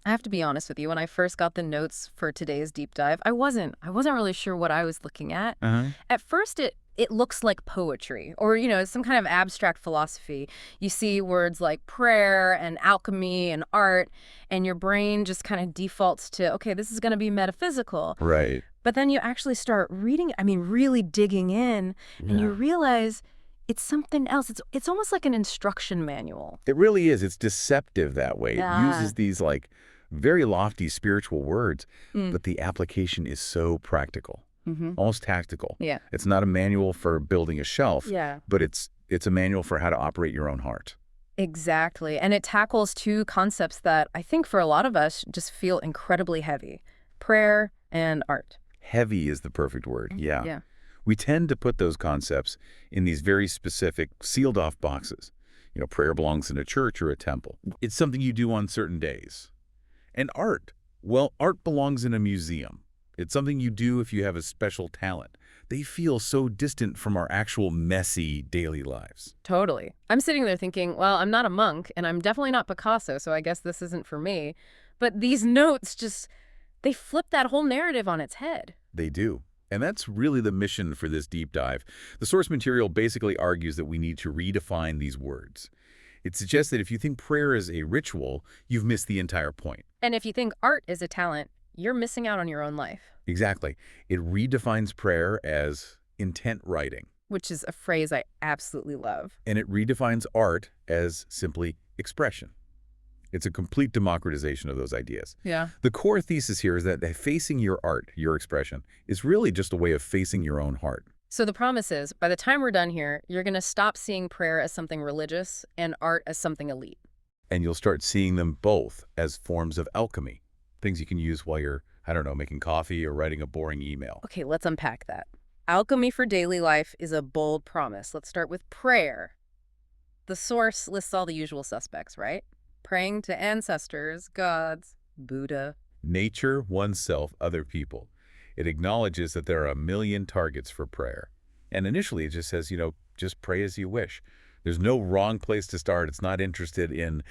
I have to be honest with you. When I first got the notes for today's deep dive, I wasn't really sure what I was looking at. Uh-huh. At first, it looks like poetry or, some kind of abstract philosophy. You see words like prayer and alchemy and art, and your brain just kind of defaults to, okay, this is going to be metaphysical. Right. But then you actually start reading, really digging in, and you Yeah. realize it's something else. It's almost like an instruction manual. It really is. It's deceptive that way. It Yeah. uses these like very lofty spiritual words, Mm. but the application is so practical, Mm-hmm. almost tactical. Yeah. It's not a manual for building a shelf, Yeah. but it's a manual for how to operate your own heart. Exactly. And it tackles two concepts that I think for a lot of us just feel incredibly heavy: prayer and art. Heavy is the perfect word. Yeah. Yeah. We tend to put those concepts in these very specific, sealed off boxes. Prayer belongs in a church or a temple. It's something you do on certain days. And art, well, art belongs in a museum. It's something you do if you have a special talent. They feel so distant from our actual messy daily lives. Totally. I'm sitting there thinking, well, I'm not a monk and I'm definitely not Picasso, so I guess this isn't for me. But these notes just, they flip that whole narrative on its head. They do. And that's really the mission for this deep dive. The source material basically argues that we need to redefine these words. It suggests that if you think prayer is a ritual, you've missed the entire point. And if you think art is a talent, you're missing out on your own life, Exactly. It redefines prayer as intent writing, which is a phrase I absolutely love. and it redefines art as simply expression. It's a complete democratization of those ideas. Yeah. The core thesis here is that facing your art, your expression, is really just a way of facing your own heart. So the promise is, by the time we're done here, you're going to stop seeing prayer as something religious and art as something elite. And you'll start seeing them both as forms of alchemy, things you can use while you're, I don't know, making coffee or writing a boring email. Okay, let's unpack that. Alchemy for daily life is a bold promise. Let's start with prayer. The source lists all the usual suspects, right? Praying to ancestors, gods, Buddha. Nature, oneself, other people. It acknowledges that there are a million targets for prayer. And initially it just says, just pray as you wish. There's no wrong place to start. It's not interested in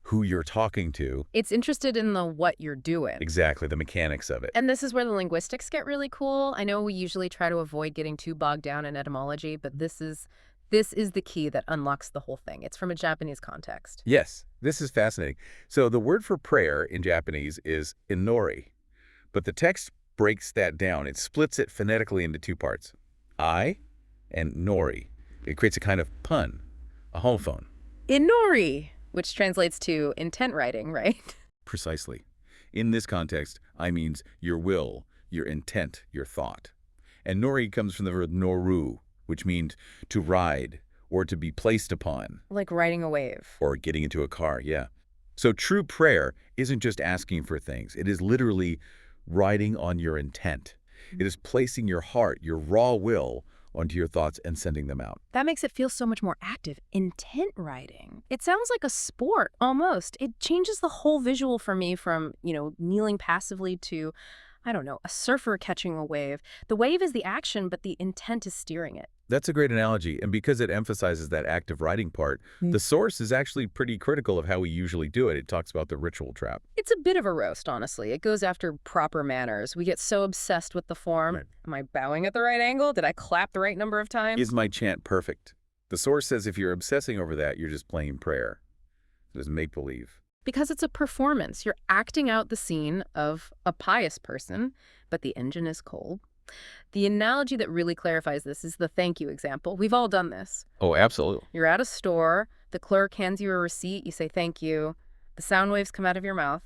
who you're talking to. It's interested in the what you're doing. Exactly, the mechanics of it. And this is where the linguistics get really cool. I know we usually try to avoid getting too bogged down in etymology, but this is the key that unlocks the whole thing. It's from a Japanese context. Yes, this is fascinating. So the word for prayer in Japanese is inori, but the text breaks that down. It splits it phonetically into two parts, I and nori. It creates a kind of pun, a homophone. Inori, which translates to intent writing, right? Precisely. In this context, I means your will, your intent, your thought. And nori comes from the verb noru, which means to ride or to be placed upon. Like riding a wave. Or getting into a car, yeah. So true prayer isn't just asking for things. It is literally riding on your intent. It is placing your heart, your raw will, onto your thoughts and sending them out. That makes it feel so much more active. Intent writing. It sounds like a sport, almost. It changes the whole visual for me from, kneeling passively to, I don't know, a surfer catching a wave. The wave is the action, but the intent is steering it. That's a great analogy, and because it emphasizes that active writing part, the source is actually pretty critical of how we usually do it. It talks about the ritual trap. It's a bit of a roast, honestly. It goes after proper manners. We get so obsessed with the form. Right. Am I bowing at the right angle? Did I clap the right number of times? Is my chant perfect? The source says if you're obsessing over that, you're just playing prayer. It is make-believe. Because it's a performance. You're acting out the scene of a pious person, but the engine is cold. The analogy that really clarifies this is the thank you example. We've all done this. Oh, absolutely. You're at a store, the clerk hands you a receipt, you say thank you, the sound waves come out of your mouth.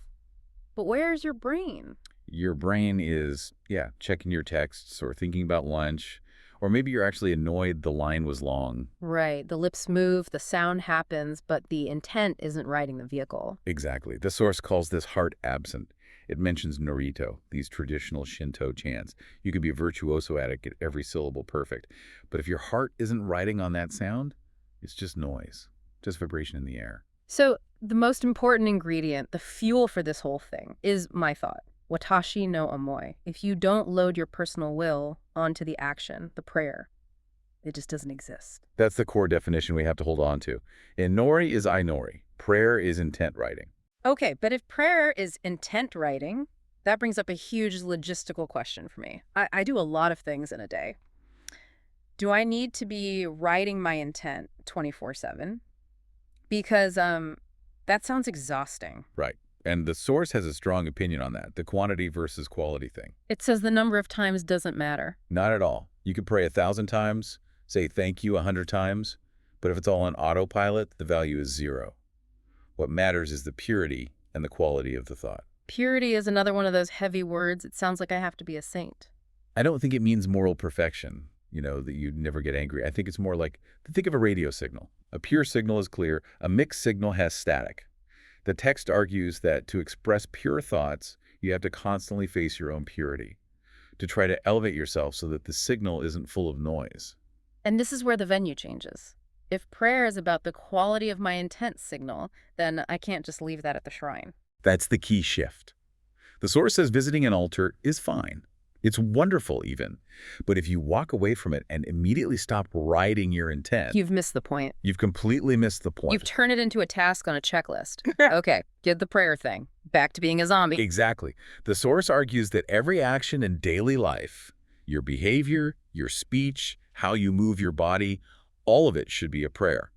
But where's your brain? Your brain is, checking your texts or thinking about lunch, or maybe you're actually annoyed the line was long. Right, the lips move, the sound happens, but the intent isn't riding the vehicle. Exactly. The source calls this heart absent. It mentions Norito, these traditional Shinto chants. You can be a virtuoso at it, get every syllable perfect. But if your heart isn't riding on that sound, it's just noise, just vibration in the air. So the most important ingredient, the fuel for this whole thing, is my thought. Watashi no omoi. If you don't load your personal will onto the action, the prayer, it just doesn't exist. That's the core definition we have to hold on to. Inori is ainori. Prayer is intent writing. Okay, but if prayer is intent writing, that brings up a huge logistical question for me. I do a lot of things in a day. Do I need to be writing my intent 24/7? Because that sounds exhausting. Right. And the source has a strong opinion on that, the quantity versus quality thing. It says the number of times doesn't matter. Not at all. You could pray 1,000 times, say thank you 100 times, but if it's all on autopilot, the value is 0. What matters is the purity and the quality of the thought. Purity is another one of those heavy words. It sounds like I have to be a saint. I don't think it means moral perfection, that you never get angry. I think it's more like, think of a radio signal. A pure signal is clear. A mixed signal has static. The text argues that to express pure thoughts, you have to constantly face your own purity, to try to elevate yourself so that the signal isn't full of noise. And this is where the venue changes. If prayer is about the quality of my intent signal, then I can't just leave that at the shrine. That's the key shift. The source says visiting an altar is fine. It's wonderful even. But if you walk away from it and immediately stop writing your intent, You've missed the point. you've completely missed the point. You've turned it into a task on a checklist. Okay, did the prayer thing. Back to being a zombie. Exactly. The source argues that every action in daily life, your behavior, your speech, how you move your body, all of it should be a prayer.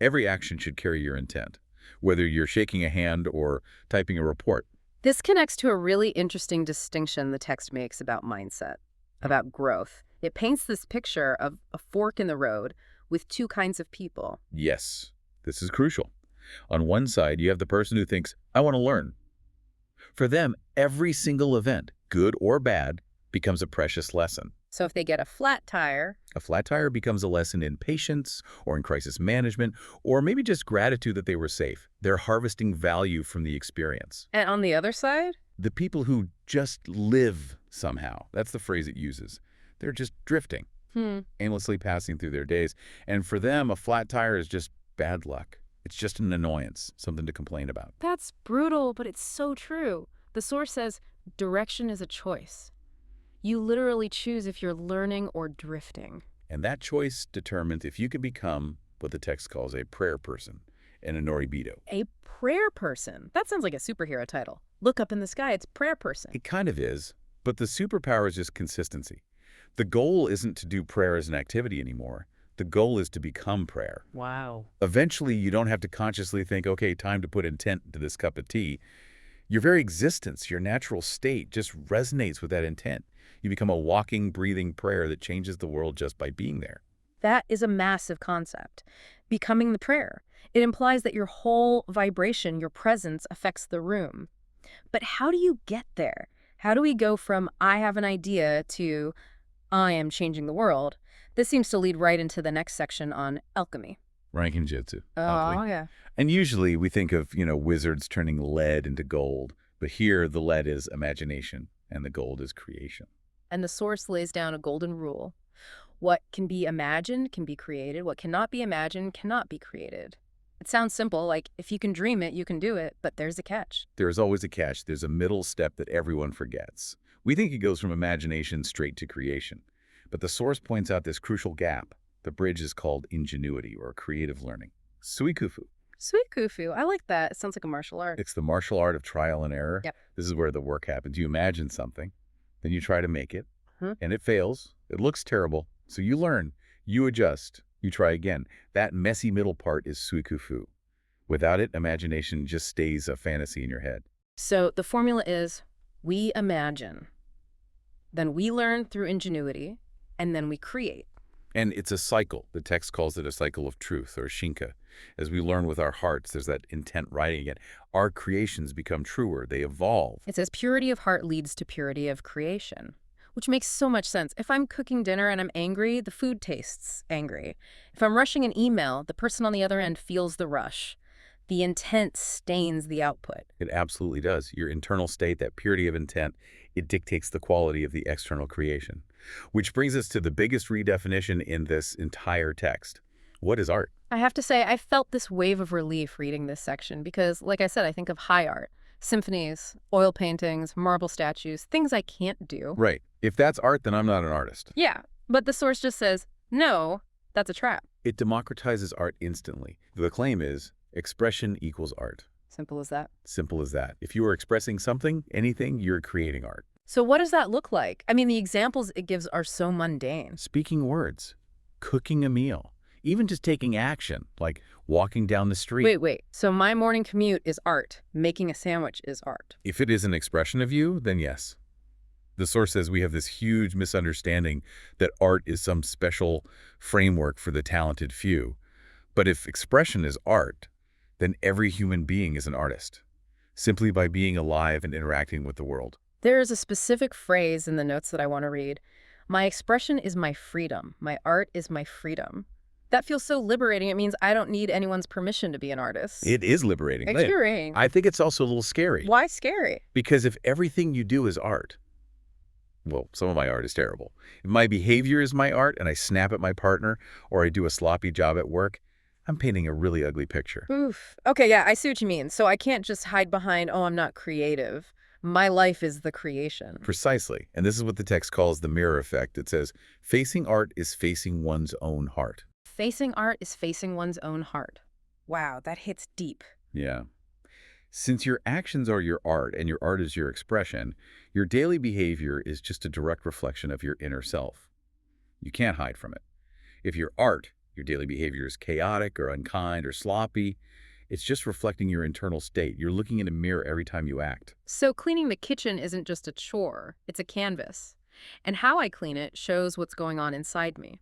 Every action should carry your intent, whether you're shaking a hand or typing a report. This connects to a really interesting distinction the text makes about mindset, about growth. It paints this picture of a fork in the road with two kinds of people. Yes, this is crucial. On one side, you have the person who thinks, I want to learn. For them, every single event, good or bad, becomes a precious lesson. So if they get a flat tire, A flat tire becomes a lesson in patience or in crisis management, or maybe just gratitude that they were safe. They're harvesting value from the experience. and on the other side, The people who just live somehow, that's the phrase it uses. They're just drifting, aimlessly passing through their days. And for them, a flat tire is just bad luck. It's just an annoyance, something to complain about. that's brutal, but it's so true. The source says direction is a choice. You literally choose if you're learning or drifting. And that choice determines if you can become what the text calls a prayer person, an inoribito. A prayer person. That sounds like a superhero title. Look up in the sky, it's prayer person. It kind of is, but the superpower is just consistency. The goal isn't to do prayer as an activity anymore. The goal is to become prayer. Wow. Eventually, you don't have to consciously think, okay, time to put intent into this cup of tea. Your very existence, your natural state, just resonates with that intent. You become a walking, breathing prayer that changes the world just by being there. That is a massive concept. Becoming the prayer. It implies that your whole vibration, your presence, affects the room. But how do you get there? How do we go from I have an idea to I am changing the world? This seems to lead right into the next section on alchemy. Rankin Jutsu. Oh, yeah. And usually we think of, wizards turning lead into gold. But here the lead is imagination and the gold is creation. And the source lays down a golden rule. What can be imagined can be created. What cannot be imagined cannot be created. It sounds simple, like if you can dream it, you can do it, but there's a catch. There's always a catch. There's a middle step that everyone forgets. We think it goes from imagination straight to creation. But the source points out this crucial gap. The bridge is called ingenuity or creative learning. Suikufu. Suikufu, I like that. It sounds like a martial art. It's the martial art of trial and error. Yep. This is where the work happens. You imagine something, then you try to make it, Hmm. and it fails. It looks terrible. So you learn, you adjust, you try again. That messy middle part is suikufu. Without it, imagination just stays a fantasy in your head. So the formula is we imagine, then we learn through ingenuity, and then we create. And it's a cycle. The text calls it a cycle of truth, or shinka. As we learn with our hearts, there's that intent writing again. Our creations become truer. They evolve. It says purity of heart leads to purity of creation, which makes so much sense. If I'm cooking dinner and I'm angry, the food tastes angry. If I'm rushing an email, the person on the other end feels the rush. The intent stains the output. It absolutely does. Your internal state, that purity of intent, it dictates the quality of the external creation. Which brings us to the biggest redefinition in this entire text. What is art? I have to say, I felt this wave of relief reading this section because, like I said, I think of high art, symphonies, oil paintings, marble statues, things I can't do. Right. If that's art, then I'm not an artist. Yeah, but the source just says, no, that's a trap. It democratizes art instantly. The claim is expression equals art. Simple as that. Simple as that. If you are expressing something, anything, you're creating art. So what does that look like? I mean, the examples it gives are so mundane. Speaking words, cooking a meal, even just taking action, like walking down the street. Wait. So my morning commute is art. Making a sandwich is art. If it is an expression of you, then yes. The source says we have this huge misunderstanding that art is some special framework for the talented few. But if expression is art, then every human being is an artist, simply by being alive and interacting with the world. There is a specific phrase in the notes that I want to read. My expression is my freedom. My art is my freedom. That feels so liberating. It means I don't need anyone's permission to be an artist. It is liberating. Exhilarating. I think it's also a little scary. Why scary? Because if everything you do is art, well, some of my art is terrible. If my behavior is my art and I snap at my partner or I do a sloppy job at work, I'm painting a really ugly picture. Oof. Okay, yeah, I see what you mean. So I can't just hide behind, oh, I'm not creative. My life is the creation. Precisely. And this is what the text calls the mirror effect. It says, facing art is facing one's own heart. Facing art is facing one's own heart. Wow, that hits deep. Yeah. Since your actions are your art and your art is your expression, your daily behavior is just a direct reflection of your inner self. You can't hide from it. If your art, your daily behavior is chaotic or unkind or sloppy, it's just reflecting your internal state. You're looking in a mirror every time you act. So cleaning the kitchen isn't just a chore, it's a canvas. And how I clean it shows what's going on inside me.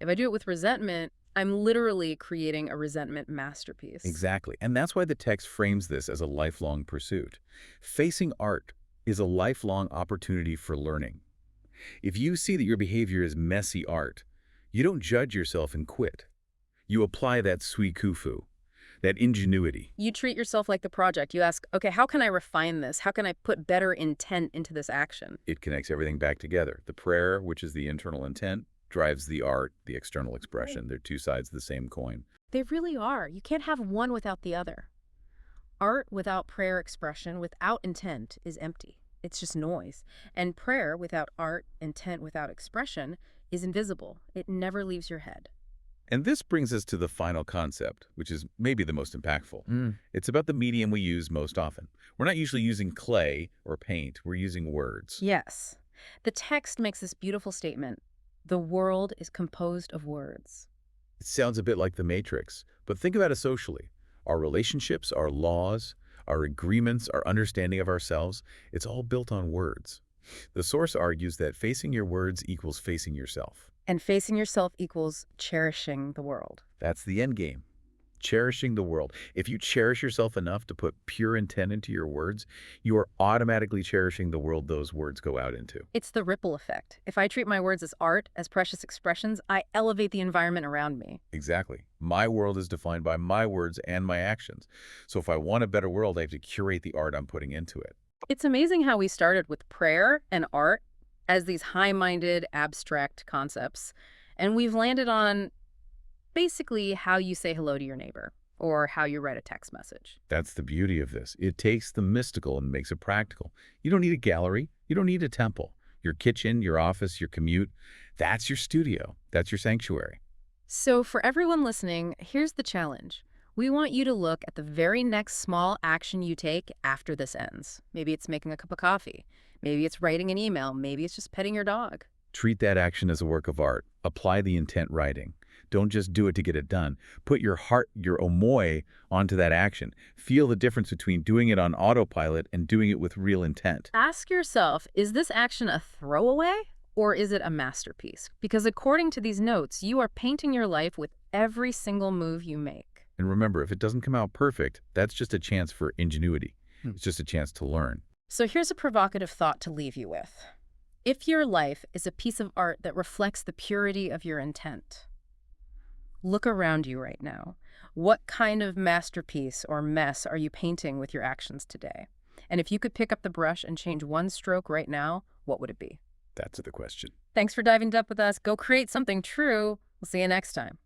If I do it with resentment, I'm literally creating a resentment masterpiece. Exactly. And that's why the text frames this as a lifelong pursuit. Facing art is a lifelong opportunity for learning. If you see that your behavior is messy art, you don't judge yourself and quit. You apply that suikufu, that ingenuity. You treat yourself like the project. You ask, okay, how can I refine this? How can I put better intent into this action? It connects everything back together. The prayer, which is the internal intent, drives the art, the external expression. They're two sides of the same coin. They really are. You can't have one without the other. Art without prayer expression, without intent, is empty. It's just noise. And prayer without art, intent without expression, is invisible. It never leaves your head. And this brings us to the final concept, which is maybe the most impactful. It's about the medium we use most often. We're not usually using clay or paint. We're using words. Yes. The text makes this beautiful statement. The world is composed of words. It sounds a bit like the Matrix, but think about it socially. Our relationships, our laws, our agreements, our understanding of ourselves, it's all built on words. The source argues that facing your words equals facing yourself. And facing yourself equals cherishing the world. That's the end game. Cherishing the world. If you cherish yourself enough to put pure intent into your words, you are automatically cherishing the world those words go out into. It's the ripple effect. If I treat my words as art, as precious expressions, I elevate the environment around me. Exactly. My world is defined by my words and my actions. So if I want a better world, I have to curate the art I'm putting into it. It's amazing how we started with prayer and art as these high-minded, abstract concepts, and we've landed on basically how you say hello to your neighbor or how you write a text message. That's the beauty of this. It takes the mystical and makes it practical. You don't need a gallery. You don't need a temple. Your kitchen, your office, your commute, that's your studio. That's your sanctuary. So for everyone listening, here's the challenge. We want you to look at the very next small action you take after this ends. Maybe it's making a cup of coffee. Maybe it's writing an email. Maybe it's just petting your dog. Treat that action as a work of art. Apply the intent writing. Don't just do it to get it done. Put your heart, your omoi, onto that action. Feel the difference between doing it on autopilot and doing it with real intent. Ask yourself, is this action a throwaway or is it a masterpiece? Because according to these notes, you are painting your life with every single move you make. And remember, if it doesn't come out perfect, that's just a chance for ingenuity. It's just a chance to learn. So here's a provocative thought to leave you with. If your life is a piece of art that reflects the purity of your intent, look around you right now. What kind of masterpiece or mess are you painting with your actions today? And if you could pick up the brush and change one stroke right now, what would it be? That's the question. Thanks for diving deep with us. Go create something true. We'll see you next time.